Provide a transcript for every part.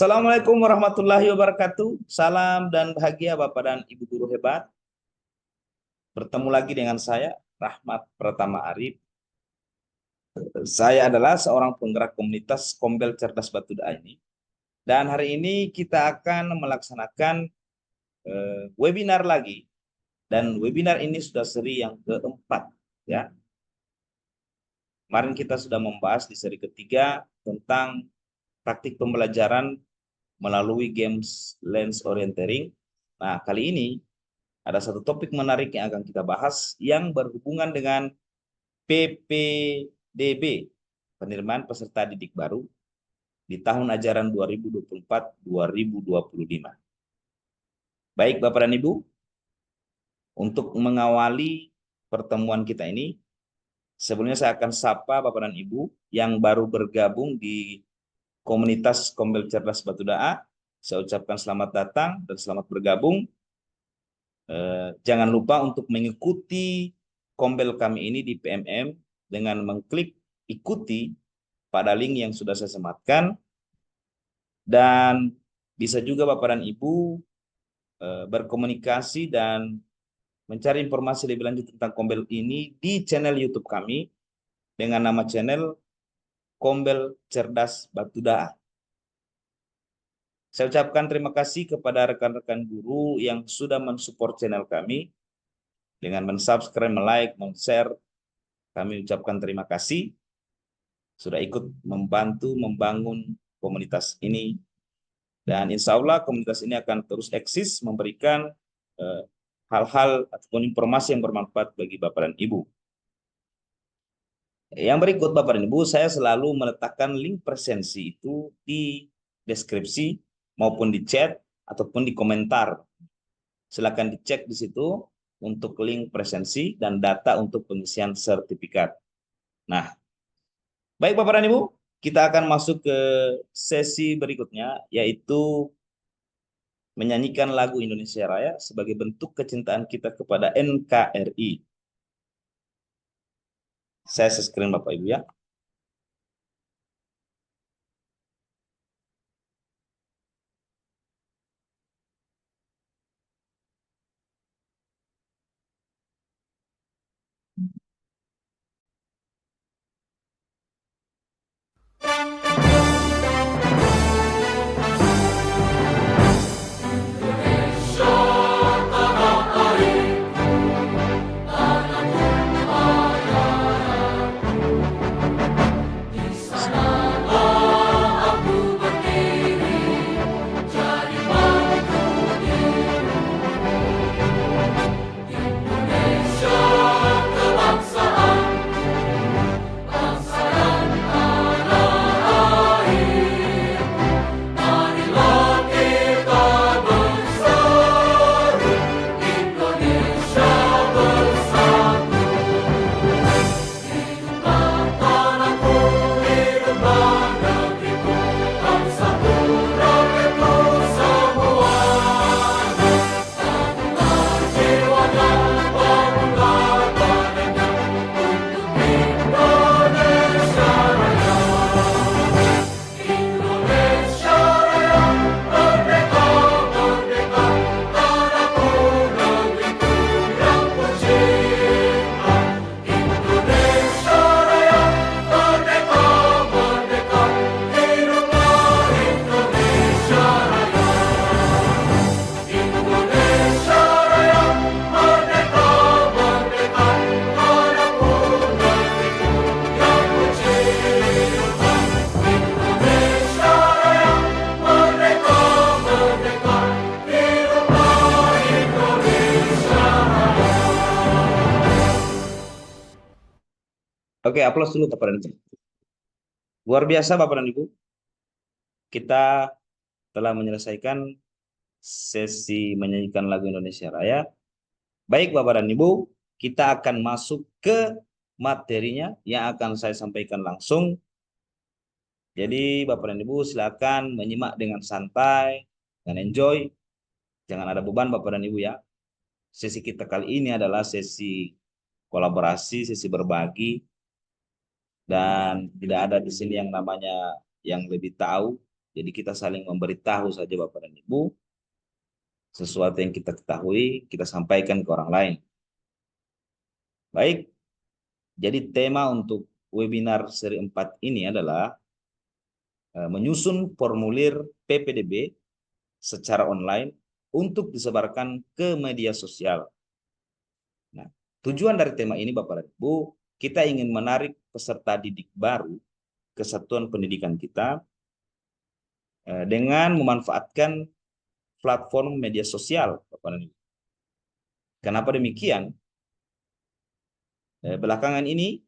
Assalamualaikum warahmatullahi wabarakatuh. Salam dan bahagia Bapak dan Ibu guru hebat. Bertemu lagi dengan saya, Rahmat Pratama Arif. Saya adalah seorang penggerak komunitas Kombel Cerdas Batu Da'a ini. Dan hari ini kita akan melaksanakan webinar lagi. Dan webinar ini sudah seri yang keempat. Ya. Kemarin kita sudah membahas di seri ketiga tentang taktik pembelajaran melalui games lens orienteering. Nah, kali ini ada satu topik menarik yang akan kita bahas yang berhubungan dengan PPDB, penerimaan peserta didik baru di tahun ajaran 2024-2025. Baik Bapak dan Ibu, untuk mengawali pertemuan kita ini, sebelumnya saya akan sapa Bapak dan Ibu yang baru bergabung di komunitas Kombel Cerdas Batu Da'a. Saya ucapkan selamat datang dan selamat bergabung. Jangan lupa untuk mengikuti Kombel kami ini di PMM dengan mengklik ikuti pada link yang sudah saya sematkan. Dan bisa juga Bapak dan Ibu berkomunikasi dan mencari informasi lebih lanjut tentang Kombel ini di channel YouTube kami dengan nama channel Kombel Cerdas Batu Da'a. Saya ucapkan terima kasih kepada rekan-rekan guru yang sudah mensupport channel kami dengan mensubscribe, like, share. Kami ucapkan terima kasih sudah ikut membantu membangun komunitas ini. Dan insya Allah komunitas ini akan terus eksis memberikan hal-hal ataupun informasi yang bermanfaat bagi Bapak dan Ibu. Yang berikut Bapak dan Ibu, saya selalu meletakkan link presensi itu di deskripsi maupun di chat ataupun di komentar. Silakan dicek di situ untuk link presensi dan data untuk pengisian sertifikat. Nah, baik Bapak dan Ibu, kita akan masuk ke sesi berikutnya, yaitu menyanyikan lagu Indonesia Raya sebagai bentuk kecintaan kita kepada NKRI. Saya screen Bapak Ibu ya. Oke, aplaus dulu Bapak dan Ibu. Luar biasa Bapak dan Ibu. Kita telah menyelesaikan sesi menyanyikan lagu Indonesia Raya. Baik Bapak dan Ibu, kita akan masuk ke materinya yang akan saya sampaikan langsung. Jadi Bapak dan Ibu silakan menyimak dengan santai dan enjoy. Jangan ada beban Bapak dan Ibu ya. Sesi kita kali ini adalah sesi kolaborasi, sesi berbagi. Dan tidak ada di sini yang namanya yang lebih tahu Jadi kita saling memberitahu saja Bapak dan Ibu, sesuatu yang kita ketahui, kita sampaikan ke orang lain. Baik, jadi tema untuk webinar seri 4 ini adalah menyusun formulir PPDB secara online untuk disebarkan ke media sosial. Nah, tujuan dari tema ini Bapak dan Ibu, kita ingin menarik peserta didik baru ke satuan pendidikan kita dengan memanfaatkan platform media sosial Bapak dan Ibu. Kenapa demikian? Belakangan ini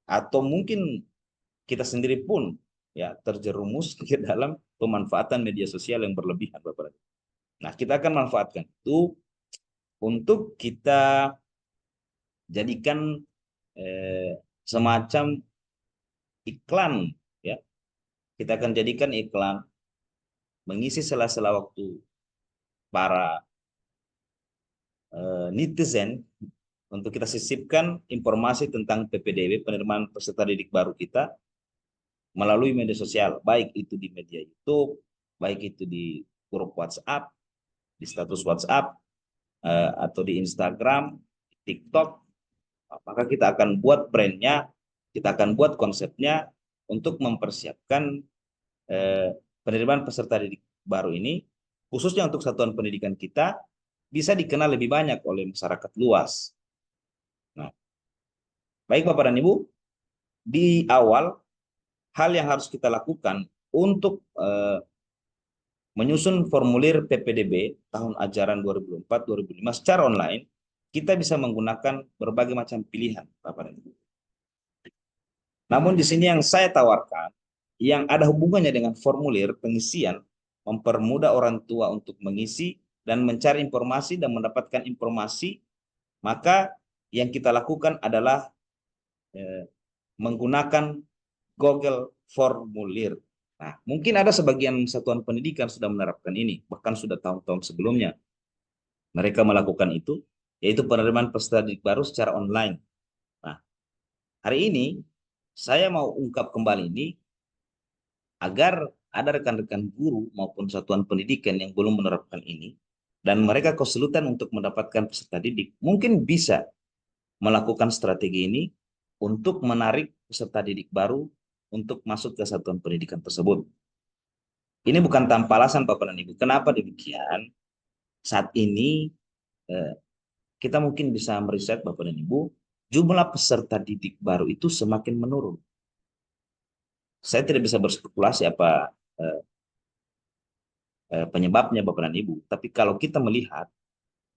atau mungkin kita sendiri pun ya terjerumus ke dalam pemanfaatan media sosial yang berlebihan Bapak dan Ibu. Nah, kita akan manfaatkan itu untuk kita jadikan semacam iklan ya. Kita akan jadikan iklan mengisi sela-sela waktu para netizen untuk kita sisipkan informasi tentang PPDB, penerimaan peserta didik baru kita melalui media sosial, baik itu di media YouTube, baik itu di grup WhatsApp, di status WhatsApp, atau di Instagram, TikTok. Maka kita akan buat brandnya, kita akan buat konsepnya untuk mempersiapkan penerimaan peserta didik baru ini, khususnya untuk satuan pendidikan kita, bisa dikenal lebih banyak oleh masyarakat luas. Nah, baik Bapak dan Ibu, di awal hal yang harus kita lakukan untuk menyusun formulir PPDB tahun ajaran 2004-2005 secara online, kita bisa menggunakan berbagai macam pilihan, Bapak dan Ibu. Namun di sini yang saya tawarkan, yang ada hubungannya dengan formulir pengisian, mempermudah orang tua untuk mengisi dan mencari informasi dan mendapatkan informasi, maka yang kita lakukan adalah menggunakan Google Formulir. Nah, mungkin ada sebagian satuan pendidikan sudah menerapkan ini, bahkan sudah tahun-tahun sebelumnya mereka melakukan itu, yaitu penerimaan peserta didik baru secara online. Nah, hari ini saya mau ungkap kembali ini agar ada rekan-rekan guru maupun satuan pendidikan yang belum menerapkan ini, dan mereka kesulitan untuk mendapatkan peserta didik, mungkin bisa melakukan strategi ini untuk menarik peserta didik baru untuk masuk ke satuan pendidikan tersebut. Ini bukan tanpa alasan Bapak dan Ibu. Kenapa demikian? Saat ini kita mungkin bisa meriset Bapak dan Ibu, jumlah peserta didik baru itu semakin menurun. Saya tidak bisa berspekulasi apa penyebabnya Bapak dan Ibu, tapi kalau kita melihat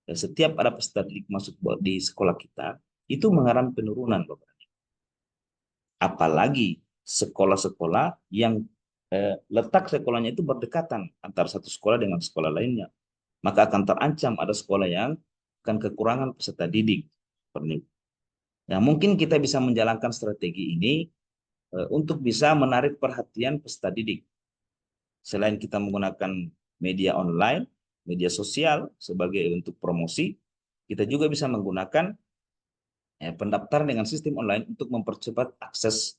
setiap ada peserta didik masuk di sekolah kita, itu mengalami penurunan Bapak dan Ibu. Apalagi sekolah-sekolah yang letak sekolahnya itu berdekatan antara satu sekolah dengan sekolah lainnya, maka akan terancam ada sekolah yang akan kekurangan peserta didik. Nah, mungkin kita bisa menjalankan strategi ini untuk bisa menarik perhatian peserta didik. Selain kita menggunakan media online, media sosial sebagai untuk promosi, kita juga bisa menggunakan pendaftaran dengan sistem online untuk mempercepat akses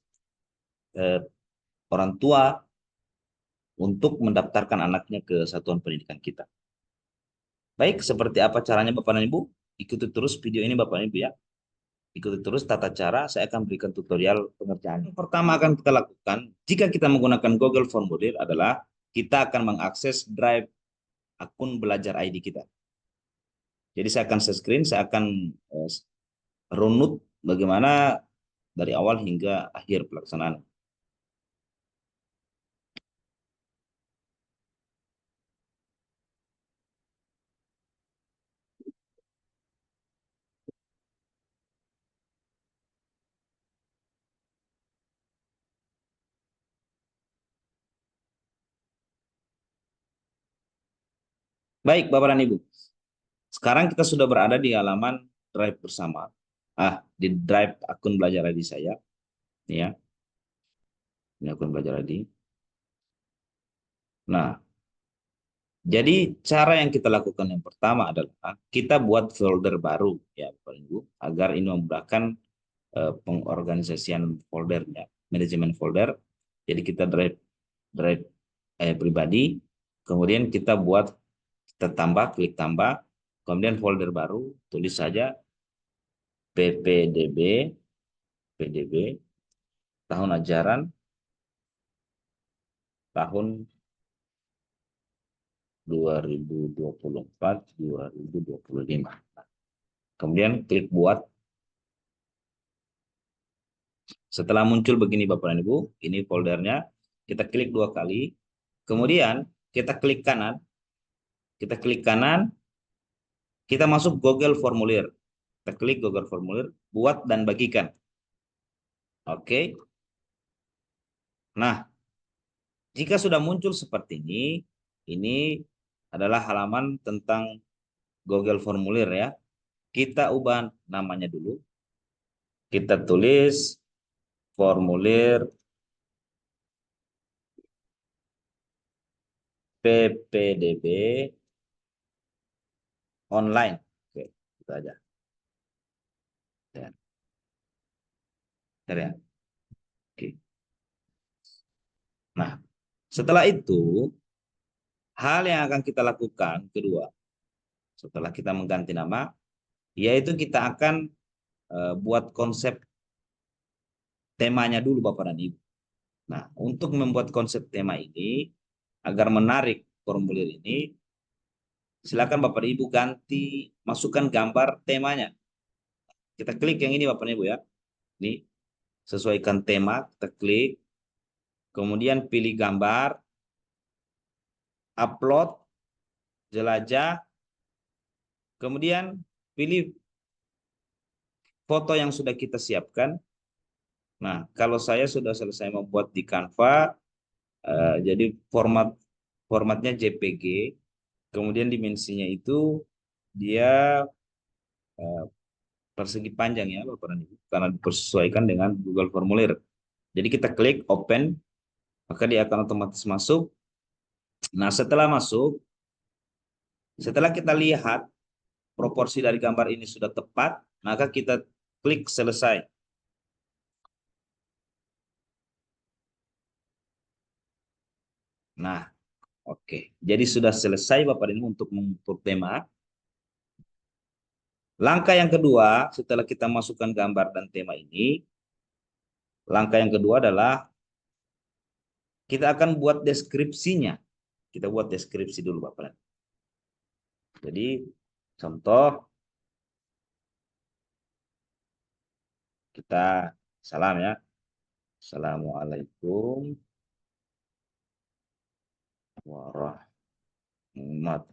orang tua untuk mendaftarkan anaknya ke satuan pendidikan kita. Baik, seperti apa caranya Bapak dan Ibu? Ikuti terus video ini Bapak dan Ibu ya. Ikuti terus tata cara, saya akan berikan tutorial pengerjaan. Yang pertama akan kita lakukan, jika kita menggunakan Google Formulir adalah kita akan mengakses drive akun belajar ID kita. Jadi saya akan share screen, saya akan runut bagaimana dari awal hingga akhir pelaksanaan. Baik, Bapak dan Ibu. Sekarang kita sudah berada di halaman drive bersama. Di drive akun belajar ID saya. Ini ya. Ini akun belajar ID. Nah, jadi cara yang kita lakukan yang pertama adalah kita buat folder baru ya Bapak Ibu, agar ini memudahkan pengorganisasian foldernya, manajemen folder. Jadi kita drive pribadi, kemudian kita buat, kita tambah, klik tambah, kemudian folder baru, tulis saja ppdb, pdb, tahun ajaran, tahun 2024-2025. Kemudian klik buat. Setelah muncul begini Bapak dan Ibu, ini foldernya, kita klik 2 kali, kemudian kita klik kanan, kita klik kanan, kita masuk Google Formulir. Kita klik Google Formulir, buat dan bagikan. Oke. Nah, jika sudah muncul seperti ini adalah halaman tentang Google Formulir ya. Kita ubah namanya dulu. Kita tulis formulir PPDB online. Oke, itu aja. Ya, ya. Oke. Nah, setelah itu, hal yang akan kita lakukan kedua, setelah kita mengganti nama, yaitu kita akan buat konsep temanya dulu Bapak dan Ibu. Nah, untuk membuat konsep tema ini, agar menarik formulir ini, silakan Bapak dan Ibu ganti, masukkan gambar temanya. Kita klik yang ini Bapak dan Ibu ya. Ini, sesuaikan tema, kita klik, kemudian pilih gambar, upload, jelajah, kemudian pilih foto yang sudah kita siapkan. Nah, kalau saya sudah selesai membuat di Canva, jadi formatnya JPG, kemudian dimensinya itu dia eh, persegi panjang ya Bapak dan Ibu, karena disesuaikan dengan Google Formulir. Jadi kita klik open, maka dia akan otomatis masuk. Nah, setelah masuk, setelah kita lihat proporsi dari gambar ini sudah tepat, maka kita klik selesai. Nah, oke. Jadi sudah selesai Bapak dan Ibu untuk membentuk tema. Langkah yang kedua, setelah kita masukkan gambar dan tema ini, langkah yang kedua adalah kita akan buat deskripsinya. Kita buat deskripsi dulu Bapak. Jadi contoh, kita salam ya. Assalamualaikum warahmatullahi.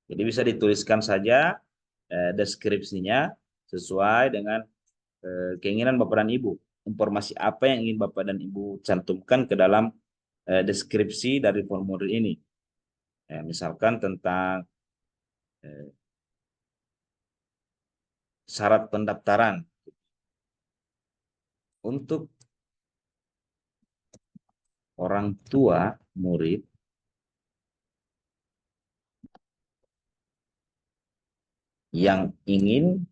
Jadi bisa dituliskan saja deskripsinya sesuai dengan keinginan Bapak dan Ibu. Informasi apa yang ingin Bapak dan Ibu cantumkan ke dalam deskripsi dari formulir ini. Misalkan tentang eh, syarat pendaftaran untuk orang tua murid yang ingin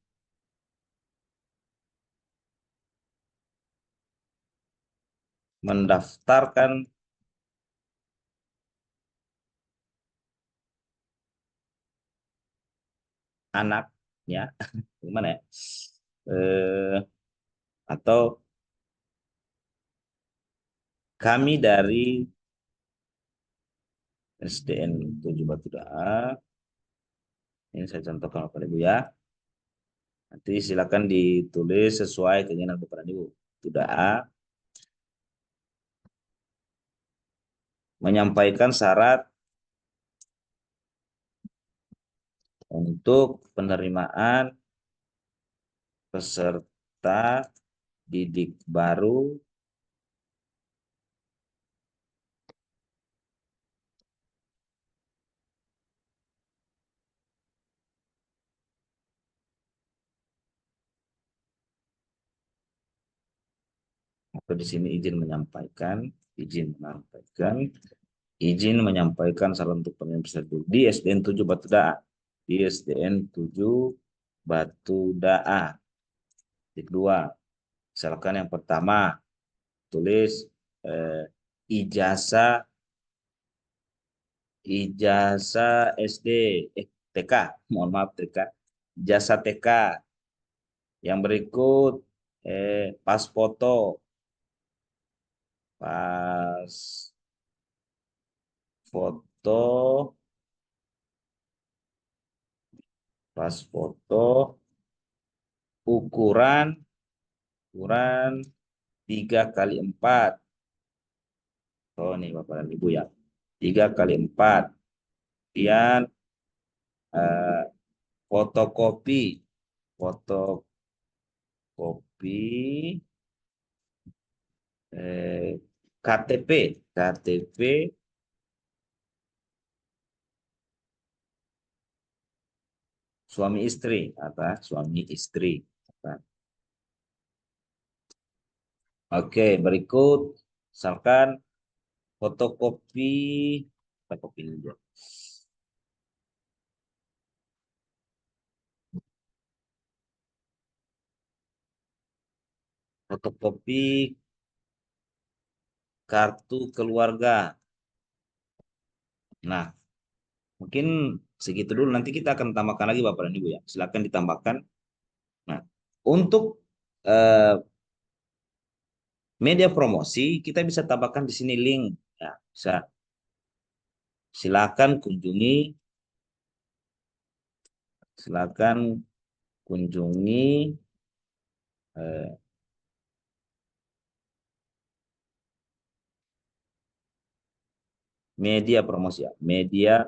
mendaftarkan anaknya, gimana ya? Eh, atau kami dari SDN 7 Batu Daha, ini saya contohkan kepada Ibu ya. Nanti silakan ditulis sesuai keinginan Bapak dan Ibu. Sudah A, menyampaikan syarat untuk penerimaan peserta didik baru atau di sini izin menyampaikan izin menyampaikan salam untuk pemilihan peserta didik di SDN 7 Batu Daa. Di SDN 7 Batu Daa. Titik 2. Misalkan yang pertama, tulis ijazah SD, TK, mohon maaf TK, ijazah TK. Yang berikut pas foto, pas foto, pas foto, ukuran ukuran 3x4. Oh nih Bapak dan Ibu ya, 3x4. Kemudian eh, fotokopi, fotokopi KTP, KTP suami istri, apa? Suami istri. Apa? Oke, berikut misalkan fotokopi, fotokopi ini dulu. Fotokopi kartu keluarga. Nah, mungkin segitu dulu. Nanti kita akan tambahkan lagi Bapak dan Ibu ya. Silakan ditambahkan. Nah, untuk eh, media promosi kita bisa tambahkan di sini link. Ya, bisa. Silakan kunjungi, silakan kunjungi eh, media promosi ya. Media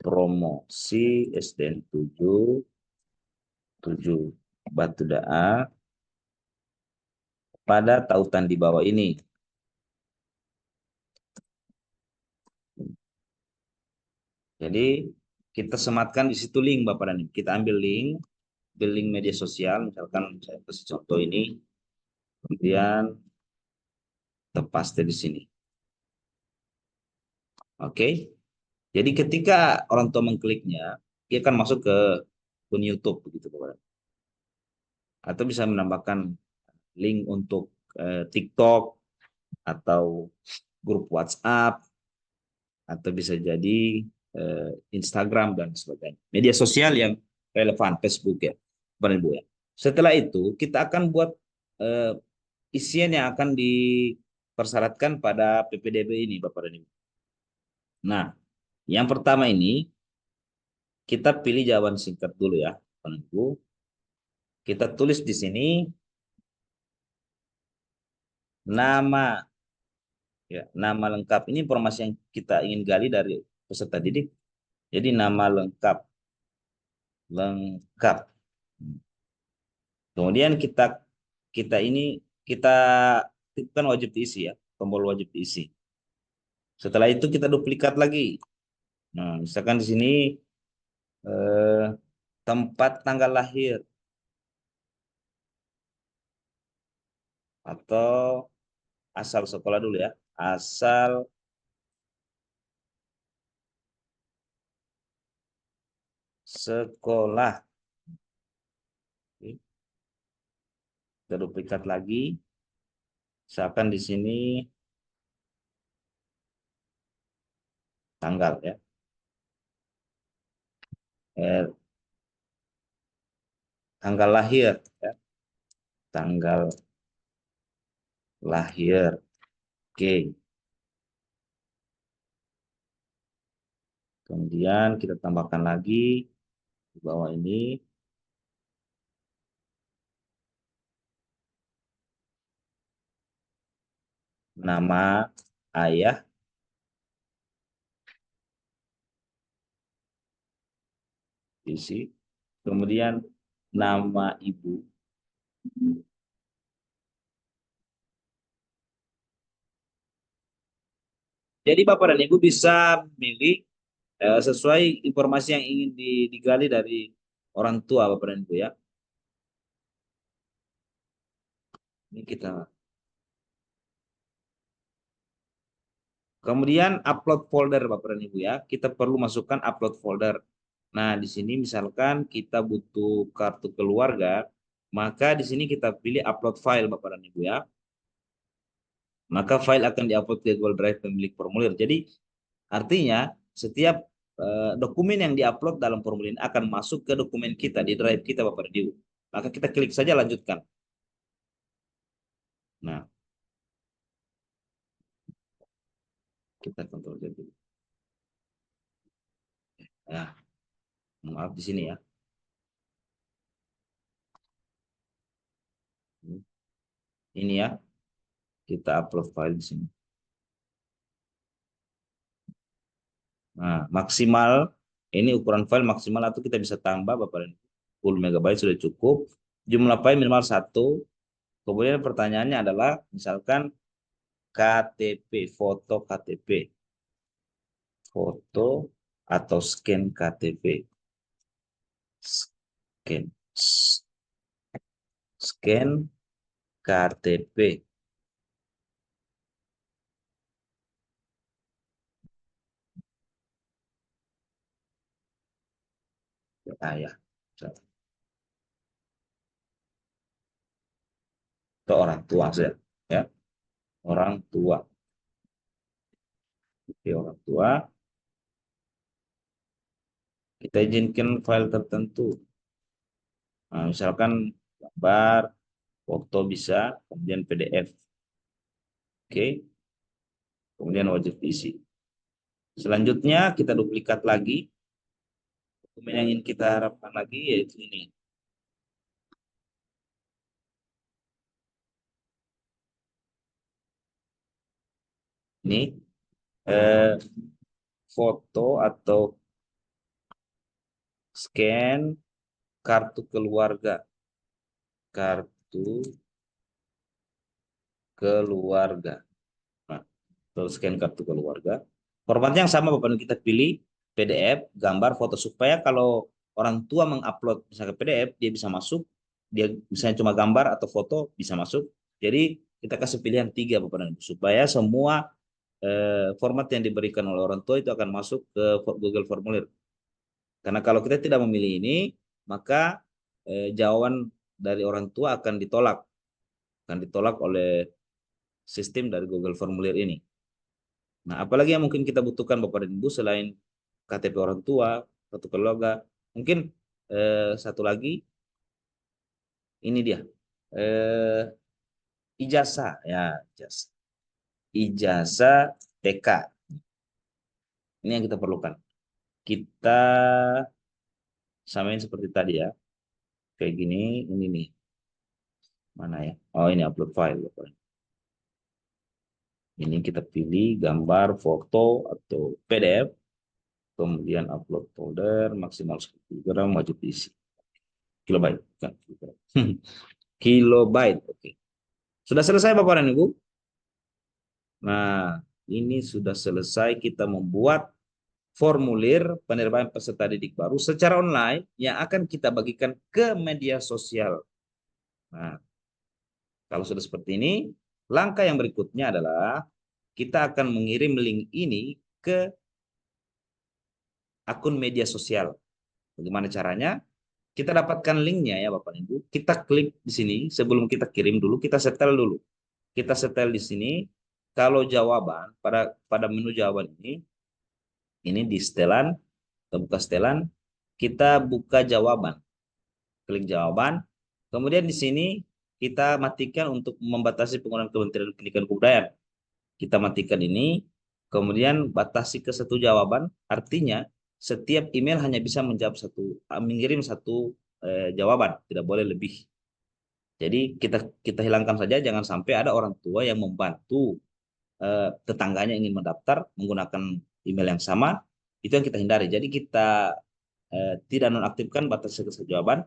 promosi SDN 7 Batu Daa pada tautan di bawah ini. Jadi kita sematkan di situ link Bapak dan Ibu. Kita ambil link media sosial, misalkan saya kasih contoh ini, kemudian kita paste di sini. Oke. Jadi ketika orang tua mengkliknya, dia akan masuk ke akun YouTube begitu Bapak. Atau bisa menambahkan link untuk TikTok atau grup WhatsApp atau bisa jadi Instagram dan sebagainya. Media sosial yang relevan, Facebook ya, Bapak Ibu ya. Setelah itu kita akan buat eh, isian yang akan dipersyaratkan pada PPDB ini, Bapak dan Ibu. Nah, yang pertama ini kita pilih jawaban singkat dulu ya, Bapak dan Ibu. Kita tulis di sini nama ya, nama lengkap ini informasi yang kita ingin gali dari peserta didik. Jadi nama lengkap, lengkap. Kemudian kita kita ini kita kan wajib diisi ya, tombol wajib diisi. Setelah itu kita duplikat lagi. Nah, misalkan di sini eh, tempat tanggal lahir atau asal sekolah dulu ya, asal sekolah. Oke, kita duplikat lagi. Misalkan di sini tanggal ya, eh, tanggal lahir ya, tanggal lahir. Oke, kemudian kita tambahkan lagi di bawah ini nama ayah, isi, kemudian nama ibu. Jadi Bapak dan Ibu bisa memilih sesuai informasi yang ingin digali dari orang tua Bapak dan Ibu ya. Ini kita Kemudian upload folder Bapak dan Ibu ya. Kita perlu masukkan upload folder. Nah, di sini misalkan kita butuh kartu keluarga, maka di sini kita pilih upload file Bapak dan Ibu ya. Maka file akan diupload ke Google Drive pemilik formulir. Jadi artinya setiap dokumen yang diupload dalam formulir ini akan masuk ke dokumen kita di Drive kita Bapak dan Ibu. Maka kita klik saja lanjutkan. Nah, kita kontrol jadi. Nah, maaf di sini ya. Ini ya, kita upload file di sini. Nah, maksimal ini ukuran file maksimal atau kita bisa tambah Bapak dan Ibu. 10 MB sudah cukup. Jumlah file minimal 1. Kemudian pertanyaannya adalah misalkan KTP, foto KTP, foto atau scan KTP, scan, scan KTP. Ah ya, itu orang tua saya, ya, orang tua, oke, orang tua. Kita izinkan file tertentu. Nah, misalkan gambar, foto bisa, kemudian PDF, oke, kemudian wajib isi. Selanjutnya kita duplikat lagi dokumen yang ingin kita harapkan lagi yaitu ini. Ini eh, foto atau scan kartu keluarga, kartu keluarga. Nah, terus scan kartu keluarga. Formatnya yang sama Bapak, kita pilih PDF, gambar, foto supaya kalau orang tua mengupload misalnya PDF, dia bisa masuk, dia misalnya cuma gambar atau foto bisa masuk. Jadi kita kasih pilihan 3 Bapak dan Ibu supaya semua format yang diberikan oleh orang tua itu akan masuk ke Google Formulir. Karena kalau kita tidak memilih ini, maka jawaban dari orang tua akan ditolak oleh sistem dari Google Formulir ini. Nah, apalagi yang mungkin kita butuhkan Bapak dan Ibu selain KTP orang tua, kartu keluarga, mungkin satu lagi ini dia eh, ijazah ya, ijazah, ijazah TK. Ini yang kita perlukan. Kita samain seperti tadi ya, kayak gini, ini nih mana ya? Oh ini upload file Bapak. Ini kita pilih gambar, foto atau PDF, kemudian upload folder maksimal 10 GB wajib diisi. Kilobyte, kan? Kilobyte, oke. Sudah selesai Bapak dan Ibu? Nah, ini sudah selesai kita membuat formulir penerimaan peserta didik baru secara online yang akan kita bagikan ke media sosial. Nah, kalau sudah seperti ini, langkah yang berikutnya adalah kita akan mengirim link ini ke akun media sosial. Bagaimana caranya? Kita dapatkan linknya ya Bapak Ibu. Kita klik di sini sebelum kita kirim dulu, kita setel dulu. Kita setel di sini. Kalau jawaban pada menu jawaban ini di setelan, kita buka setelan, kita buka jawaban. Klik jawaban. Kemudian di sini kita matikan untuk membatasi penggunaan Kementerian Pendidikan dan Kebudayaan. Kita matikan ini, kemudian batasi ke satu jawaban, artinya setiap email hanya bisa menjawab mengirim satu jawaban, tidak boleh lebih. Jadi kita kita hilangkan saja, jangan sampai ada orang tua yang membantu tetangganya ingin mendaftar menggunakan email yang sama, itu yang kita hindari. Jadi kita tidak nonaktifkan batas ke satu jawaban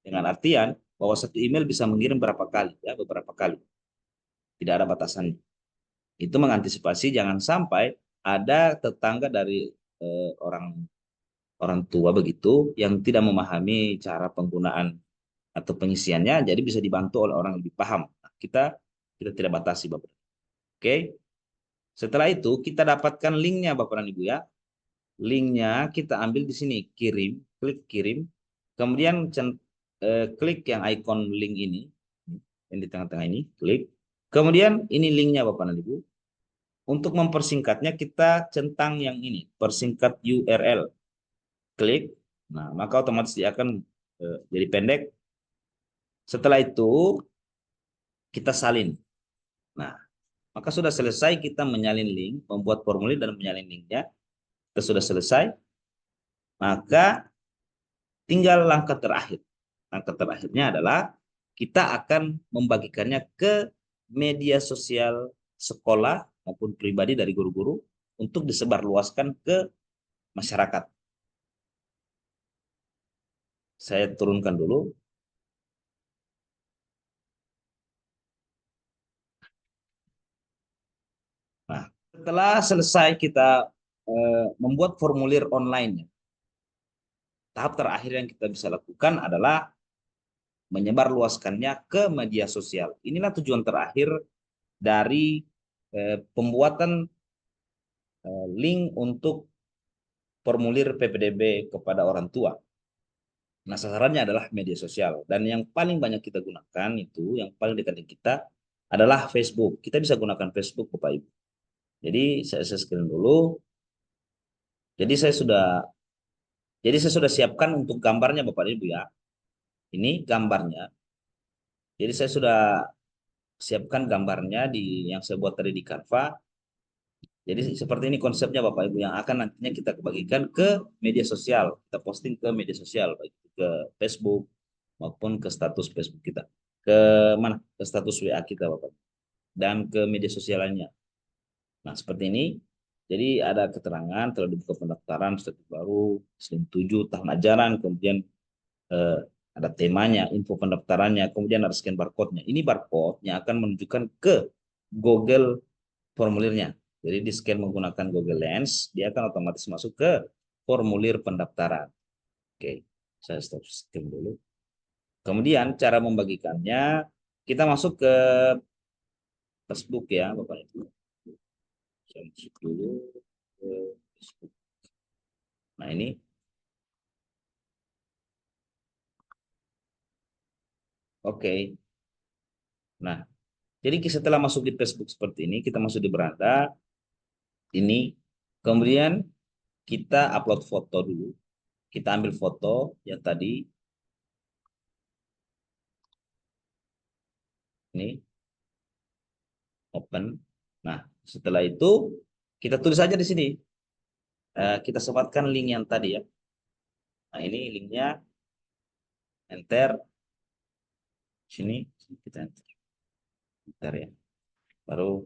dengan artian bahwa satu email bisa mengirim berapa kali, ya beberapa kali, tidak ada batasannya. Itu mengantisipasi jangan sampai ada tetangga dari orang orang tua begitu yang tidak memahami cara penggunaan atau pengisiannya, jadi bisa dibantu oleh orang yang lebih paham. Nah, kita tidak batasi Bapak. Oke. Setelah itu kita dapatkan linknya Bapak dan Ibu ya. Linknya kita ambil di sini, kirim, klik kirim. Kemudian klik yang icon link ini, yang di tengah-tengah ini, klik. Kemudian ini linknya Bapak dan Ibu. Untuk mempersingkatnya kita centang yang ini, persingkat URL. Klik. Nah, maka otomatis dia akan jadi pendek. Setelah itu kita salin. Nah, maka sudah selesai kita menyalin link, membuat formulir dan menyalin linknya. Kita sudah selesai, maka tinggal langkah terakhir. Langkah terakhirnya adalah kita akan membagikannya ke media sosial sekolah maupun pribadi dari guru-guru untuk disebarluaskan ke masyarakat. Saya turunkan dulu. Nah, setelah selesai kita membuat formulir online, tahap terakhir yang kita bisa lakukan adalah menyebarluaskannya ke media sosial. Inilah tujuan terakhir dari pembuatan link untuk formulir PPDB kepada orang tua. Nah, sasarannya adalah media sosial. Dan yang paling banyak kita gunakan itu, yang paling dekat dengan kita adalah Facebook. Kita bisa gunakan Facebook, Bapak Ibu. Jadi saya screen dulu. Jadi saya sudah siapkan untuk gambarnya Bapak Ibu ya. Ini gambarnya. Jadi saya sudah siapkan gambarnya di yang saya buat tadi di Canva. Jadi seperti ini konsepnya Bapak Ibu yang akan nantinya kita bagikan ke media sosial. Kita posting ke media sosial, baik ke Facebook maupun ke status Facebook kita. Ke mana? Ke status WA kita Bapak. Dan ke media sosial lainnya. Nah seperti ini. Jadi ada keterangan telah dibuka pendaftaran status baru, SLIM 7, tahun ajaran, kemudian eh, ada temanya, info pendaftarannya, kemudian ada scan barcode-nya. Ini barcode yang akan menunjukkan ke Google formulirnya. Jadi di scan menggunakan Google Lens, dia akan otomatis masuk ke formulir pendaftaran. Oke, saya stop scan dulu. Kemudian cara membagikannya, kita masuk ke Facebook ya, Bapak Ibu. Saya masuk dulu ke Facebook. Nah ini, oke. Nah, jadi setelah masuk di Facebook seperti ini, kita masuk di beranda, ini, kemudian kita upload foto dulu. Kita ambil foto yang tadi, ini, open. Nah, setelah itu kita tulis saja di sini. Kita sematkan link yang tadi ya. Nah, ini linknya, enter. Sini kita enter. Enter ya. Baru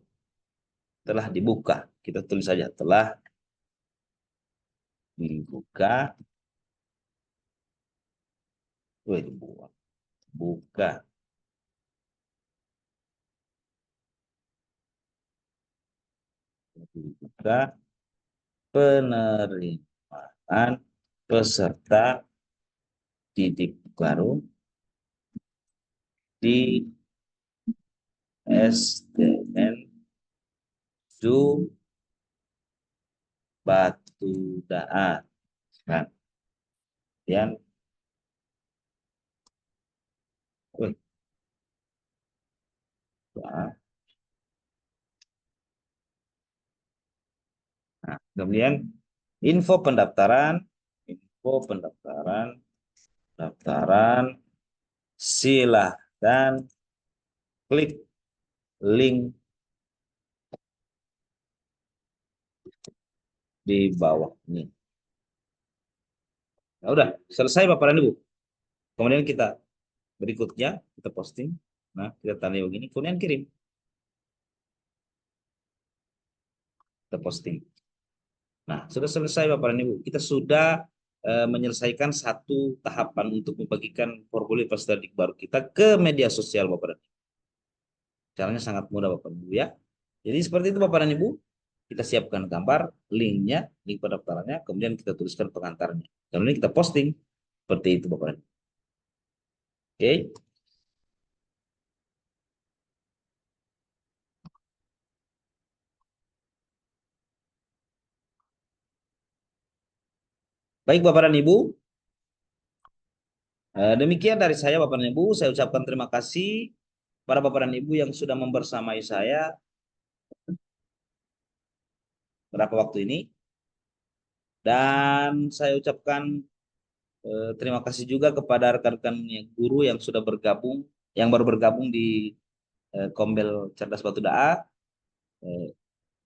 telah dibuka. Kita tulis saja telah dibuka. Wih, dibuka. Buka. Dibuka penerimaan peserta didik baru di SDN Du Batu Daan. Nah, kemudian, wih, nah, kemudian info pendaftaran, pendaftaran, silahkan klik link di bawah ini. Nah, udah selesai Bapak dan Ibu. Kemudian kita berikutnya kita posting. Nah, kita tanda begini, kemudian kirim. Kita posting. Nah, sudah selesai Bapak dan Ibu. Kita sudah menyelesaikan satu tahapan untuk membagikan formulir peserta didik baru kita ke media sosial Bapak dan Ibu. Caranya sangat mudah Bapak dan Ibu ya. Jadi seperti itu Bapak dan Ibu. Kita siapkan gambar, linknya, link pendaftarannya, kemudian kita tuliskan pengantarnya. Kemudian kita posting. Seperti itu Bapak dan Ibu. Oke. Baik Bapak dan Ibu, demikian dari saya Bapak dan Ibu. Saya ucapkan terima kasih pada Bapak dan Ibu yang sudah membersamai saya berapa waktu ini. Dan saya ucapkan terima kasih juga kepada rekan-rekan yang guru yang sudah bergabung, yang baru bergabung di Kombel Cerdas Batu Daa. Eh,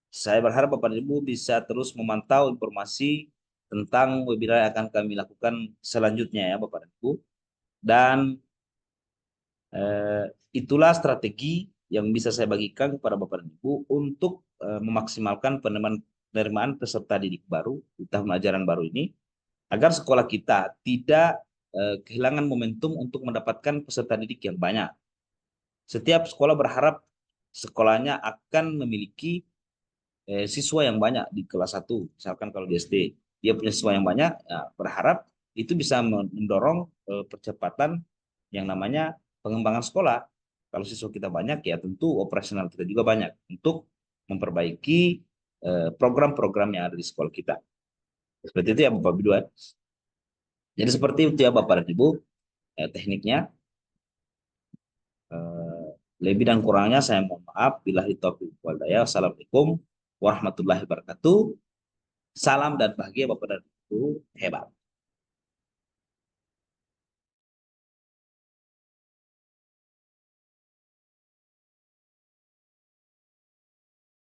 saya berharap Bapak dan Ibu bisa terus memantau informasi tentang webinar yang akan kami lakukan selanjutnya ya Bapak dan Ibu. Dan itulah strategi yang bisa saya bagikan kepada Bapak dan Ibu untuk memaksimalkan penerimaan peserta didik baru di tahun ajaran baru ini, agar sekolah kita tidak kehilangan momentum untuk mendapatkan peserta didik yang banyak. Setiap sekolah berharap sekolahnya akan memiliki siswa yang banyak di kelas 1, misalkan kalau di SD dia punya siswa yang banyak, ya, berharap itu bisa mendorong percepatan yang namanya pengembangan sekolah. Kalau siswa kita banyak, ya tentu operasional kita juga banyak untuk memperbaiki program-program yang ada di sekolah kita. Seperti itu ya Bapak Ibu. Jadi seperti itu ya Bapak dan Ibu, tekniknya. Eh, Lebih dan kurangnya saya mohon maaf. Billahi taufiq wal hidayah. Assalamualaikum warahmatullahi wabarakatuh. Salam dan bahagia Bapak dan Ibu. Hebat.